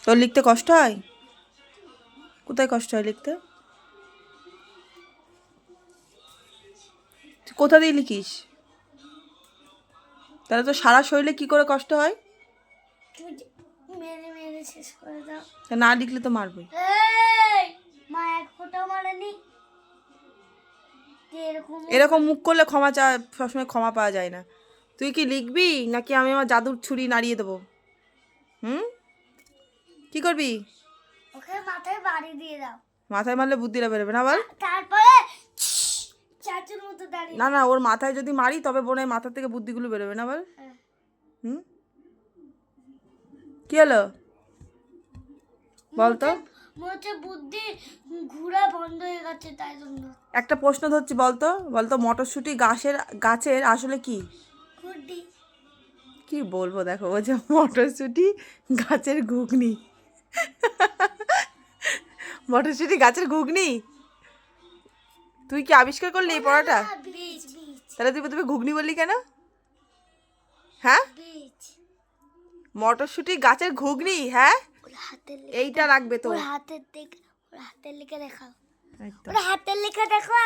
তোর লিখতে কষ্ট হয়? কোথায় কষ্ট হয় লিখতে? তুই কোথা দিয়ে লিখিস? তাহলে তো সারা শরীরে কি করে কষ্ট হয়? মেরে মেরে শেষ করে দাও। তা না লিখলে তো মারবই। মা এক ফোঁটাও মারেনি। এরকম মুখ করলে ক্ষমা সবসময় ক্ষমা পাওয়া যায় না। তুই কি লিখবি নাকি আমি আমার জাদুর ছুরি নাড়িয়ে দেবো? কি করবি? ওকে মাথায় বাড়ি দিয়ে দাও। মাথায় মারলে বুদ্ধিটা বেরোবে না বল? তারপরে চাচুর মতো দাঁড়িয়ে। না না, ওর মাথায় যদি মারি তবে বোনের মাথা থেকে বুদ্ধিগুলো বেরোবে না বল? কি হলো বলতো? মোটে বুদ্ধি ঘোরা বন্ধ হয়ে গেছে তাই জন্য। একটা প্রশ্ন ধরছি, বলতো বলতো মটরশুঁটি গাছের আসলে কি? খুঁটি। কি বলবো, দেখো ও যে মটরশুঁটি গাছের ঘুগনি। মটরশুঁটি গাছের ঘুগনি? তুই কি আবিষ্কার করলি এই পড়াটা? তাহলে তুই প্রথমে ঘুগনি বললি কেন? হ্যাঁ, মটরশুঁটি গাছের ঘুগনি। হ্যাঁ, এইটা রাখবে তো। হাতের লিখে দেখাও। হাতের লিখে দেখো।